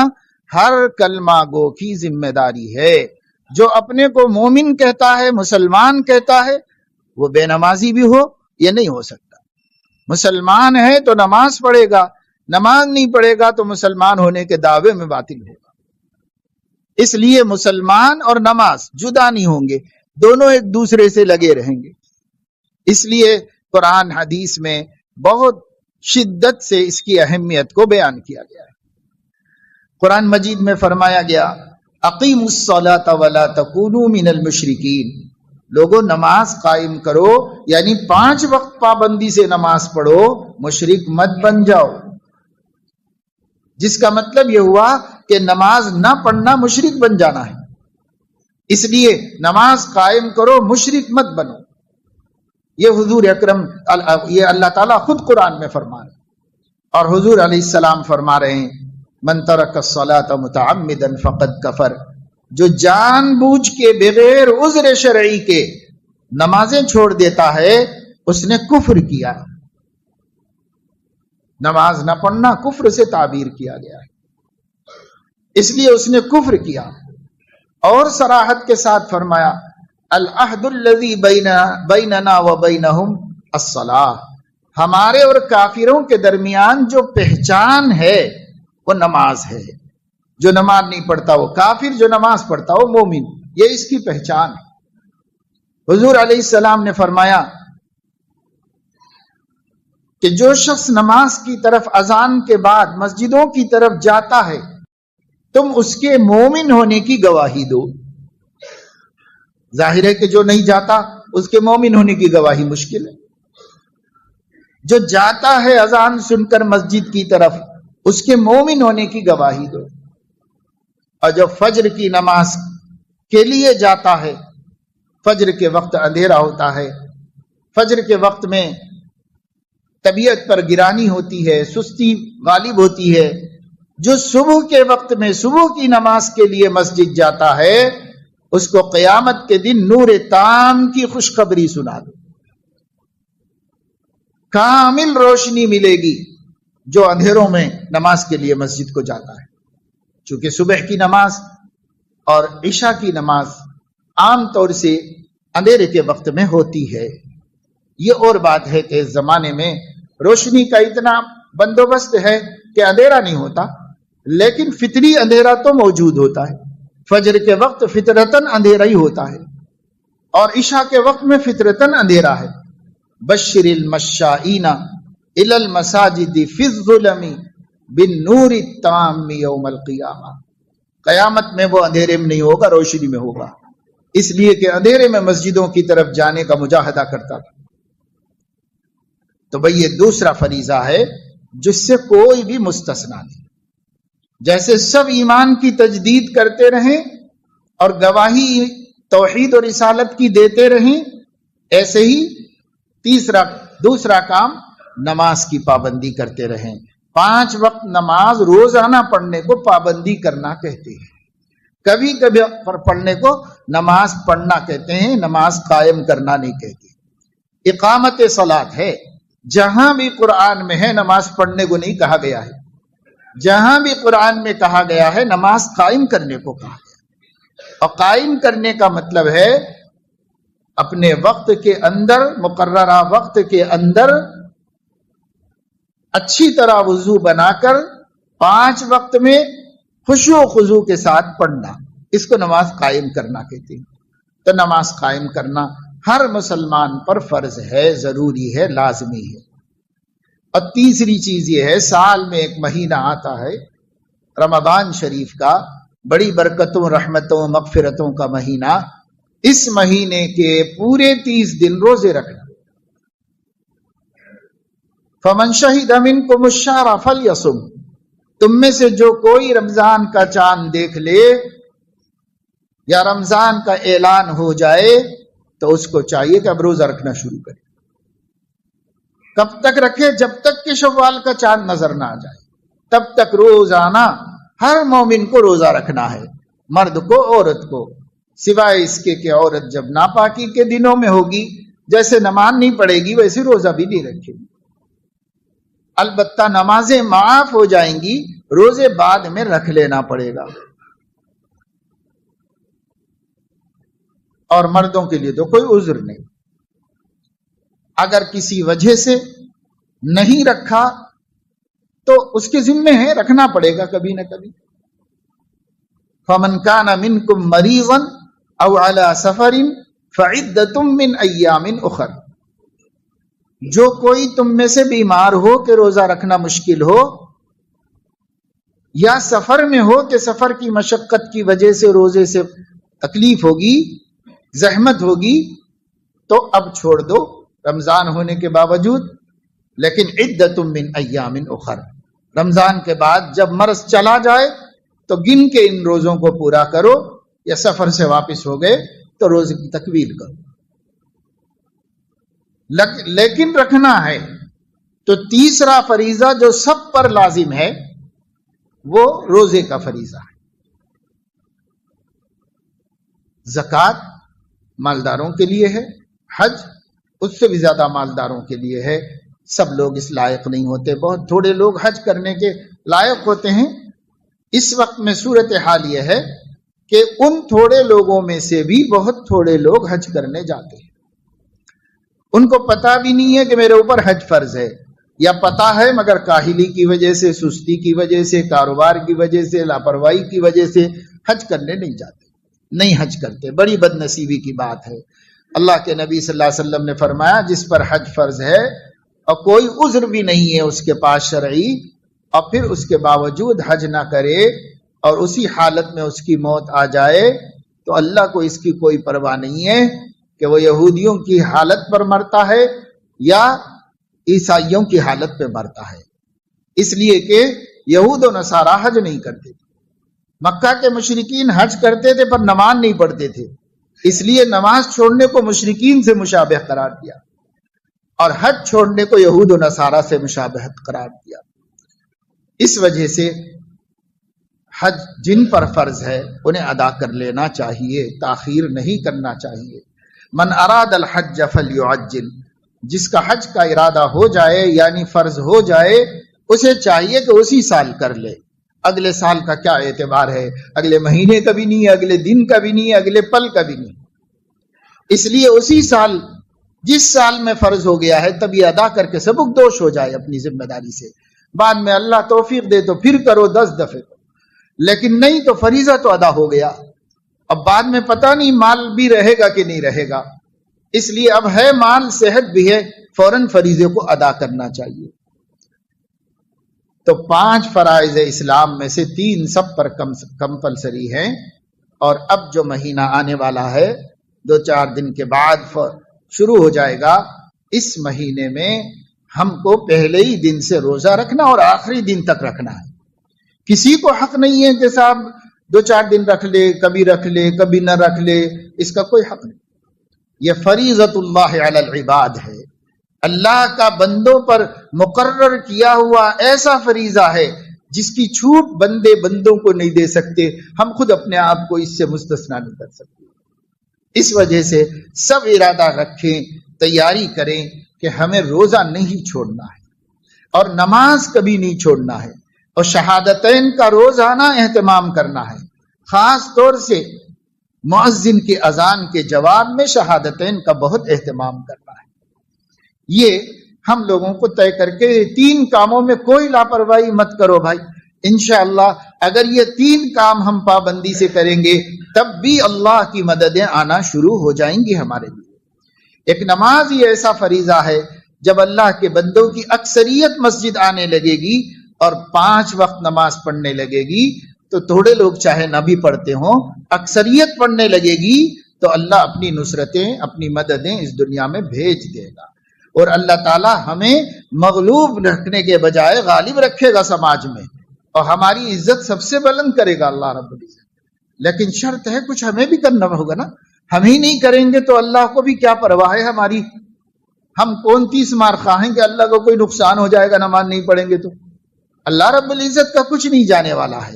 ہر کلمہ گو کی ذمہ داری ہے۔ جو اپنے کو مومن کہتا ہے، مسلمان کہتا ہے، وہ بے نمازی بھی ہو یہ نہیں ہو سکتا۔ مسلمان ہے تو نماز پڑھے گا، نماز نہیں پڑھے گا تو مسلمان ہونے کے دعوے میں باطل ہوگا۔ اس لیے مسلمان اور نماز جدا نہیں ہوں گے، دونوں ایک دوسرے سے لگے رہیں گے۔ اس لیے قرآن حدیث میں بہت شدت سے اس کی اہمیت کو بیان کیا گیا ہے۔ قرآن مجید میں فرمایا گیا اقیموا الصلاۃ ولا تکونوا من المشرکین، لوگوں نماز قائم کرو، یعنی 5 وقت پابندی سے نماز پڑھو، مشرک مت بن جاؤ۔ جس کا مطلب یہ ہوا کہ نماز نہ پڑھنا مشرک بن جانا ہے، اس لیے نماز قائم کرو، مشرک مت بنو۔ یہ حضور اکرم، یہ اللہ تعالیٰ خود قرآن میں فرما رہے ہیں، اور حضور علیہ السلام فرما رہے ہیں من ترک الصلاۃ متعمدا فقد کفر، جو جان بوجھ کے بغیر عذر شرعی کے نمازیں چھوڑ دیتا ہے اس نے کفر کیا۔ نماز نہ پڑھنا کفر سے تعبیر کیا گیا ہے، اس لیے اس نے کفر کیا۔ اور صراحت کے ساتھ فرمایا العہد الذی بیننا وبینہم الصلاۃ، ہمارے اور کافروں کے درمیان جو پہچان ہے وہ نماز ہے۔ جو نماز نہیں پڑھتا وہ کافر، جو نماز پڑھتا وہ مومن، یہ اس کی پہچان ہے۔ حضور علیہ السلام نے فرمایا کہ جو شخص نماز کی طرف اذان کے بعد مسجدوں کی طرف جاتا ہے تم اس کے مومن ہونے کی گواہی دو۔ ظاہر ہے کہ جو نہیں جاتا اس کے مومن ہونے کی گواہی مشکل ہے۔ جو جاتا ہے اذان سن کر مسجد کی طرف اس کے مومن ہونے کی گواہی دو۔ اور جو فجر کی نماز کے لیے جاتا ہے، فجر کے وقت اندھیرا ہوتا ہے، فجر کے وقت میں طبیعت پر گرانی ہوتی ہے، سستی غالب ہوتی ہے، جو صبح کے وقت میں صبح کی نماز کے لیے مسجد جاتا ہے اس کو قیامت کے دن نور تام کی خوشخبری سنا دو، کامل روشنی ملے گی جو اندھیروں میں نماز کے لیے مسجد کو جاتا ہے۔ چونکہ صبح کی نماز اور عشاء کی نماز عام طور سے اندھیرے کے وقت میں ہوتی ہے، یہ اور بات ہے کہ اس زمانے میں روشنی کا اتنا بندوبست ہے کہ اندھیرا نہیں ہوتا، لیکن فطری اندھیرا تو موجود ہوتا ہے۔ فجر کے وقت فطرتاً اندھیرا ہی ہوتا ہے، اور عشاء کے وقت میں فطرتاً اندھیرا ہے۔ بشر المشائین الی المساجد فی الظلم بالنور التام یوم القیامہ، قیامت میں وہ اندھیرے میں نہیں ہوگا، روشنی میں ہوگا، اس لیے کہ اندھیرے میں مسجدوں کی طرف جانے کا مجاہدہ کرتا تھا۔ تو بھئی یہ دوسرا فریضہ ہے جس سے کوئی بھی مستثنا نہیں۔ جیسے سب ایمان کی تجدید کرتے رہیں اور گواہی توحید اور رسالت کی دیتے رہیں، ایسے ہی دوسرا کام نماز کی پابندی کرتے رہیں۔ 5 وقت نماز روزانہ پڑھنے کو پابندی کرنا کہتے ہیں، کبھی کبھی پڑھنے کو نماز پڑھنا کہتے ہیں، نماز قائم کرنا نہیں کہتے۔ اقامت صلاۃ ہے، جہاں بھی قرآن میں ہے نماز پڑھنے کو نہیں کہا گیا ہے، جہاں بھی قرآن میں کہا گیا ہے نماز قائم کرنے کو کہا گیا۔ اور قائم کرنے کا مطلب ہے اپنے وقت کے اندر، مقررہ وقت کے اندر اچھی طرح وضو بنا کر 5 وقت میں خشوع و خضوع کے ساتھ پڑھنا، اس کو نماز قائم کرنا کہتے ہیں۔ تو نماز قائم کرنا ہر مسلمان پر فرض ہے، ضروری ہے، لازمی ہے۔ اور تیسری چیز یہ ہے، سال میں ایک مہینہ آتا ہے رمضان شریف کا، بڑی برکتوں، رحمتوں، مغفرتوں کا مہینہ۔ اس مہینے کے پورے 30 دن روزے رکھنا۔ فمن شہد منکم الشہر فلیصم، تم میں سے جو کوئی رمضان کا چاند دیکھ لے یا رمضان کا اعلان ہو جائے تو اس کو چاہیے کہ اب روزہ رکھنا شروع کرے۔ کب تک رکھے؟ جب تک کہ شوال کا چاند نظر نہ آ جائے، تب تک روزانہ ہر مومن کو روزہ رکھنا ہے، مرد کو، عورت کو، سوائے اس کے کہ عورت جب ناپاکی کے دنوں میں ہوگی، جیسے نماز نہیں پڑھے گی ویسے روزہ بھی نہیں رکھے گی۔ البتہ نمازیں معاف ہو جائیں گی، روزے بعد میں رکھ لینا پڑے گا۔ اور مردوں کے لیے تو کوئی عذر نہیں، اگر کسی وجہ سے نہیں رکھا تو اس کے ذمے ہے، رکھنا پڑے گا کبھی نہ کبھی۔ فمن کان منکم مریضا او علی سفر فعدۃ من ایام اخر، جو کوئی تم میں سے بیمار ہو کہ روزہ رکھنا مشکل ہو، یا سفر میں ہو کہ سفر کی مشقت کی وجہ سے روزے سے تکلیف ہوگی، زحمت ہوگی، تو اب چھوڑ دو رمضان ہونے کے باوجود، لیکن عدۃ من ایام اخر، رمضان کے بعد جب مرض چلا جائے تو گن کے ان روزوں کو پورا کرو، یا سفر سے واپس ہو گئے تو روزے کی تکمیل کرو، لیکن رکھنا ہے۔ تو تیسرا فریضہ جو سب پر لازم ہے وہ روزے کا فریضہ ہے۔ زکوٰۃ مالداروں کے لیے ہے، حج اس سے بھی زیادہ مالداروں کے لیے ہے۔ سب لوگ اس لائق نہیں ہوتے، بہت تھوڑے لوگ حج کرنے کے لائق ہوتے ہیں۔ اس وقت میں صورتحال یہ ہے کہ ان تھوڑے لوگوں میں سے بھی بہت تھوڑے لوگ حج کرنے جاتے ہیں، ان کو پتہ بھی نہیں ہے کہ میرے اوپر حج فرض ہے، یا پتہ ہے مگر کاہلی کی وجہ سے، سستی کی وجہ سے، کاروبار کی وجہ سے، لاپرواہی کی وجہ سے حج کرنے نہیں جاتے، نہیں حج کرتے۔ بڑی بد نصیبی کی بات ہے۔ اللہ کے نبی صلی اللہ علیہ وسلم نے فرمایا جس پر حج فرض ہے اور کوئی عذر بھی نہیں ہے اس کے پاس شرعی، اور پھر اس کے باوجود حج نہ کرے اور اسی حالت میں اس کی موت آ جائے، تو اللہ کو اس کی کوئی پرواہ نہیں ہے کہ وہ یہودیوں کی حالت پر مرتا ہے یا عیسائیوں کی حالت پہ مرتا ہے، اس لیے کہ یہود و نصارہ حج نہیں کرتے تھے۔ مکہ کے مشرکین حج کرتے تھے پر نماز نہیں پڑھتے تھے، اس لیے نماز چھوڑنے کو مشرکین سے مشابہ قرار دیا، اور حج چھوڑنے کو یہود و نصارہ سے مشابہت قرار دیا۔ اس وجہ سے حج جن پر فرض ہے انہیں ادا کر لینا چاہیے، تاخیر نہیں کرنا چاہیے۔ من اراد الحج فلیعجل، جس کا حج کا ارادہ ہو جائے یعنی فرض ہو جائے، اسے چاہیے کہ اسی سال کر لے۔ اگلے سال کا کیا اعتبار ہے؟ اگلے مہینے کا بھی نہیں ہے، اگلے دن کا بھی نہیں ہے، اگلے پل کا بھی نہیں، اس لیے اسی سال جس سال میں فرض ہو گیا ہے تب یہ ادا کر کے سبک دوش ہو جائے اپنی ذمہ داری سے، بعد میں اللہ توفیق دے تو پھر کرو 10 دفعے، لیکن نہیں تو فریضہ تو ادا ہو گیا، اب بعد میں پتہ نہیں مال بھی رہے گا کہ نہیں رہے گا، اس لیے اب ہے مال، صحت بھی ہے، فوراً فریضے کو ادا کرنا چاہیے۔ تو 5 فرائض اسلام میں سے 3 سب پر کمپلسری ہیں، اور اب جو مہینہ آنے والا ہے 2-4 دن کے بعد شروع ہو جائے گا، اس مہینے میں ہم کو پہلے ہی دن سے روزہ رکھنا اور آخری دن تک رکھنا ہے۔ کسی کو حق نہیں ہے کہ صاحب 2-4 دن رکھ لے، کبھی نہ رکھ لے، اس کا کوئی حق نہیں۔ یہ فریضۃ اللہ علی العباد ہے، اللہ کا بندوں پر مقرر کیا ہوا ایسا فریضہ ہے جس کی چھوٹ بندوں کو نہیں دے سکتے، ہم خود اپنے آپ کو اس سے مستثنا نہیں کر سکتے۔ اس وجہ سے سب ارادہ رکھیں، تیاری کریں کہ ہمیں روزہ نہیں چھوڑنا ہے اور نماز کبھی نہیں چھوڑنا ہے، اور شہادتین کا روزانہ اہتمام کرنا ہے، خاص طور سے مؤذن کی اذان کے جواب میں شہادتین کا بہت اہتمام کرنا ہے۔ یہ ہم لوگوں کو طے کر کے 3 کاموں میں کوئی لاپرواہی مت کرو بھائی، انشاءاللہ اگر یہ 3 کام ہم پابندی سے کریں گے تب بھی اللہ کی مددیں آنا شروع ہو جائیں گی ہمارے لیے۔ ایک نماز ہی ایسا فریضہ ہے جب اللہ کے بندوں کی اکثریت مسجد آنے لگے گی اور 5 وقت نماز پڑھنے لگے گی تو تھوڑے لوگ چاہے نہ بھی پڑھتے ہوں، اکثریت پڑھنے لگے گی تو اللہ اپنی نصرتیں، اپنی مددیں اس دنیا میں بھیج دے گا، اور اللہ تعالی ہمیں مغلوب رکھنے کے بجائے غالب رکھے گا سماج میں، اور ہماری عزت سب سے بلند کرے گا اللہ رب العزت۔ لیکن شرط ہے کچھ ہمیں بھی کرنا ہوگا نا، ہم ہی نہیں کریں گے تو اللہ کو بھی کیا پرواہ ہے ہماری، ہم کون 30 مار خواہیں کہ اللہ کو کوئی نقصان ہو جائے گا نماز نہیں پڑھیں گے تو، اللہ رب العزت کا کچھ نہیں جانے والا ہے۔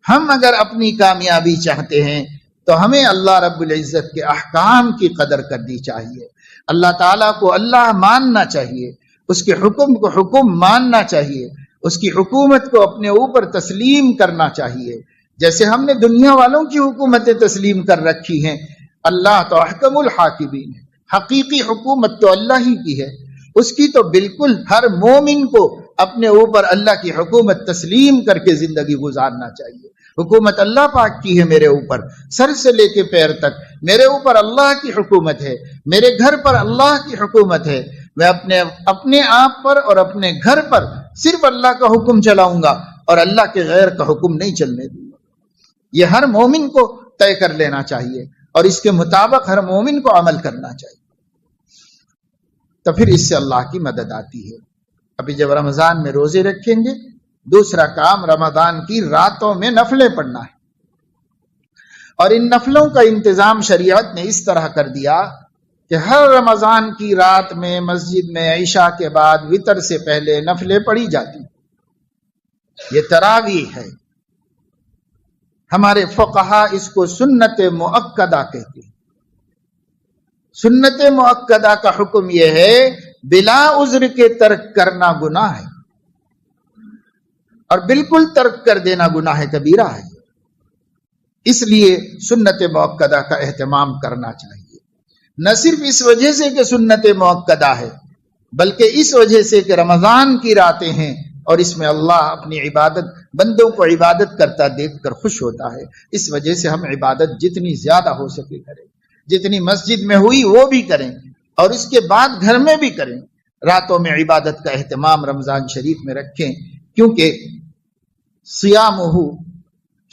ہم اگر اپنی کامیابی چاہتے ہیں تو ہمیں اللہ رب العزت کے احکام کی قدر کرنی چاہیے، اللہ تعالیٰ کو اللہ ماننا چاہیے، اس کے حکم کو حکم ماننا چاہیے، اس کی حکومت کو اپنے اوپر تسلیم کرنا چاہیے، جیسے ہم نے دنیا والوں کی حکومتیں تسلیم کر رکھی ہیں۔ اللہ تو احکم الحاکمین ہے، حقیقی حکومت تو اللہ ہی کی ہے، اس کی تو بالکل ہر مومن کو اپنے اوپر اللہ کی حکومت تسلیم کر کے زندگی گزارنا چاہیے۔ حکومت اللہ پاک کی ہے میرے اوپر، سر سے لے کے پیر تک میرے اوپر اللہ کی حکومت ہے، میرے گھر پر اللہ کی حکومت ہے، میں اپنے آپ پر اور اپنے گھر پر صرف اللہ کا حکم چلاؤں گا اور اللہ کے غیر کا حکم نہیں چلنے دوں گا۔ یہ ہر مومن کو طے کر لینا چاہیے اور اس کے مطابق ہر مومن کو عمل کرنا چاہیے، تو پھر اس سے اللہ کی مدد آتی ہے۔ ابھی جب رمضان میں روزے رکھیں گے، دوسرا کام رمضان کی راتوں میں نفلیں پڑھنا ہے، اور ان نفلوں کا انتظام شریعت نے اس طرح کر دیا کہ ہر رمضان کی رات میں مسجد میں عشاء کے بعد وتر سے پہلے نفلیں پڑھی جاتی، یہ تراویح ہے۔ ہمارے فقہا اس کو سنت مؤکدہ کہتے ہیں۔ سنت مؤکدہ کا حکم یہ ہے بلا عذر کے ترک کرنا گناہ ہے، اور بالکل ترک کر دینا گناہ کبیرہ ہے، اس لیے سنت مؤکدہ کا اہتمام کرنا چاہیے، نہ صرف اس وجہ سے کہ سنت مؤکدہ ہے بلکہ اس وجہ سے کہ رمضان کی راتیں ہیں اور اس میں اللہ اپنی عبادت بندوں کو عبادت کرتا دیکھ کر خوش ہوتا ہے، اس وجہ سے ہم عبادت جتنی زیادہ ہو سکے کریں، جتنی مسجد میں ہوئی وہ بھی کریں اور اس کے بعد گھر میں بھی کریں، راتوں میں عبادت کا اہتمام رمضان شریف میں رکھیں، کیونکہ صیامہ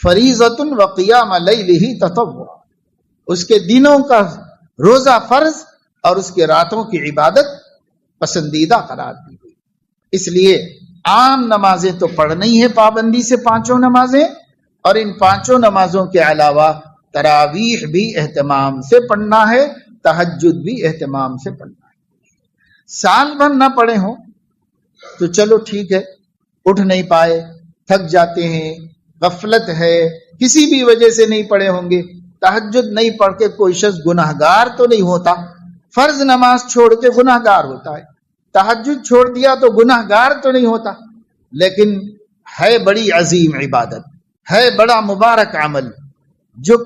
فریضۃ وقیام لیلہ تطوع، اس کے دنوں کا روزہ فرض اور اس کے راتوں کی عبادت پسندیدہ قرار دی گئی، اس لیے عام نمازیں تو پڑھنی ہے پابندی سے 5 نمازیں، اور ان 5 نمازوں کے علاوہ تراویح بھی اہتمام سے پڑھنا ہے، تہجد بھی اہتمام سے پڑھنا ہے۔ سال بھر نہ پڑھے ہوں تو چلو ٹھیک ہے، اٹھ نہیں پائے، تھک جاتے ہیں، غفلت ہے، کسی بھی وجہ سے نہیں پڑھے ہوں گے، تہجد نہیں پڑھ کے کوئی شخص گناہگار تو نہیں ہوتا، فرض نماز چھوڑ کے گناہگار ہوتا ہے، تہجد چھوڑ دیا تو گناہگار تو نہیں ہوتا، لیکن ہے بڑی عظیم عبادت، ہے بڑا مبارک عمل جو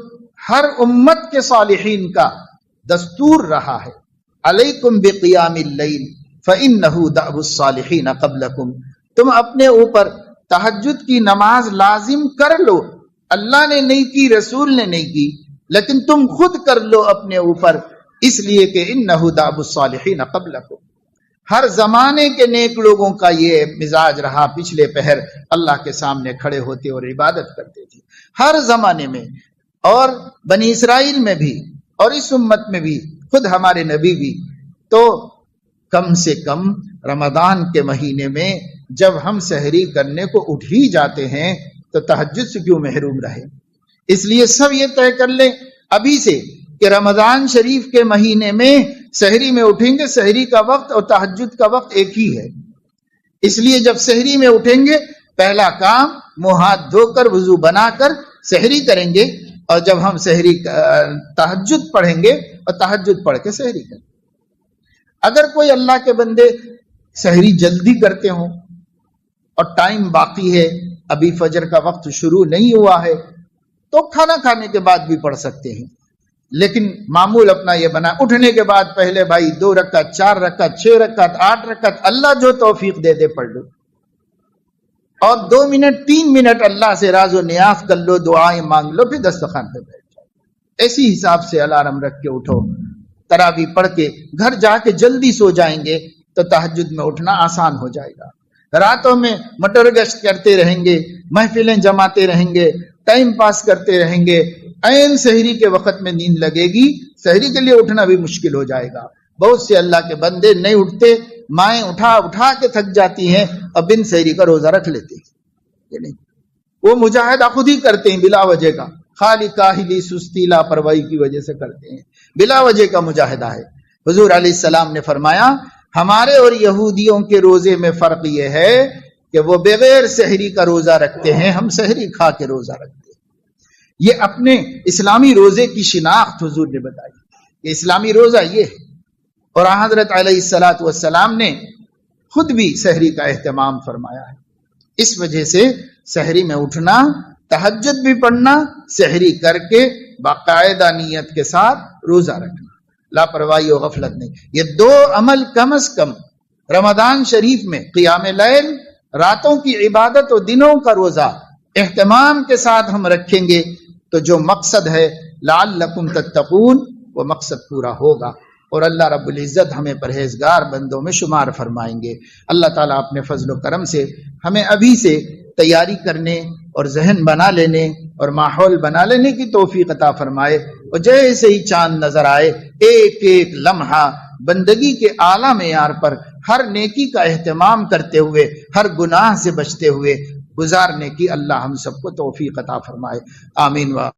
ہر امت کے صالحین کا دستور رہا ہے، علیکم بقیام اللیل فإنہ دأب الصالحین قبلکم، تم اپنے اوپر تہجد کی نماز لازم کر لو، اللہ نے نہیں کی، رسول نے نہیں کی، لیکن تم خود کر لو اپنے اوپر، اس لیے کہ انہ دأب الصالحین قبلکم، ہر زمانے کے نیک لوگوں کا یہ مزاج رہا، پچھلے پہر اللہ کے سامنے کھڑے ہوتے اور عبادت کرتے تھے، ہر زمانے میں، اور بنی اسرائیل میں بھی اور اس امت میں بھی، خود ہمارے نبی بھی۔ تو کم سے کم رمضان کے مہینے میں جب ہم سحری کرنے کو اٹھ ہی جاتے ہیں تو تہجد سے کیوں محروم رہے؟ اس لیے سب یہ طے کر لیں ابھی سے کہ رمضان شریف کے مہینے میں سحری میں اٹھیں گے، سحری کا وقت اور تہجد کا وقت ایک ہی ہے، اس لیے جب سحری میں اٹھیں گے پہلا کام منہ ہاتھ دھو کر وضو بنا کر سحری کریں گے، اور جب ہم سحری تہجد پڑھیں گے اور تہجد پڑھ کے سحری کریں گے۔ اگر کوئی اللہ کے بندے سحری جلدی کرتے ہوں اور ٹائم باقی ہے، ابھی فجر کا وقت شروع نہیں ہوا ہے، تو کھانا کھانے کے بعد بھی پڑھ سکتے ہیں، لیکن معمول اپنا یہ بنا اٹھنے کے بعد پہلے بھائی 2 رکعت 4 رکعت 6 رکعت 8 رکعت اللہ جو توفیق دے دے پڑھ لو، اور 2 منٹ 3 منٹ اللہ سے راز و نیاز کر لو، دعائیں مانگ لو، پھر دسترخوان پہ بیٹھ جاؤ۔ ایسی حساب سے الارم رکھ کے اٹھو، تراویح پڑھ کے گھر جا کے جلدی سو جائیں گے تو تہجد میں اٹھنا آسان ہو جائے گا۔ راتوں میں مٹر گشت کرتے رہیں گے، محفلیں جماتے رہیں گے، ٹائم پاس کرتے رہیں گے، عین سحری کے وقت میں نیند لگے گی، سحری کے لیے اٹھنا بھی مشکل ہو جائے گا۔ بہت سے اللہ کے بندے نہیں اٹھتے، مائیں اٹھا کے تھک جاتی ہیں اور بن سحری کا روزہ رکھ لیتے ہیں، وہ مجاہدہ خود ہی کرتے ہیں بلا وجہ کا، خالی کاہلی سستی لاپرواہی کی وجہ سے کرتے ہیں، بلا وجہ کا مجاہدہ ہے۔ حضور علیہ السلام نے فرمایا ہمارے اور یہودیوں کے روزے میں فرق یہ ہے کہ وہ بغیر سحری کا روزہ رکھتے ہیں، ہم سحری کھا کے روزہ رکھتے ہیں۔ یہ اپنے اسلامی روزے کی شناخت حضور نے بتائی، کہ اسلامی روزہ یہ ہے، اور حضرت علیہ السلام نے خود بھی سحری کا اہتمام فرمایا ہے۔ اس وجہ سے سحری میں اٹھنا، تہجد بھی پڑھنا، سحری کر کے باقاعدہ نیت کے ساتھ روزہ رکھنا، لاپرواہی و غفلت نہیں۔ یہ 2 عمل کم از کم رمضان شریف میں، قیام لیل، راتوں کی عبادت اور دنوں کا روزہ اہتمام کے ساتھ ہم رکھیں گے تو جو مقصد ہے لعلکم تتقون، وہ مقصد پورا ہوگا، اور اللہ رب العزت ہمیں پرہیزگار بندوں میں شمار فرمائیں گے۔ اللہ تعالیٰ اپنے فضل و کرم سے ہمیں ابھی سے تیاری کرنے اور ذہن بنا لینے اور ماحول بنا لینے کی توفیق عطا فرمائے، اور جیسے ہی چاند نظر آئے ایک ایک لمحہ بندگی کے اعلیٰ معیار پر ہر نیکی کا اہتمام کرتے ہوئے، ہر گناہ سے بچتے ہوئے گزارنے کی اللہ ہم سب کو توفیق عطا فرمائے، آمین۔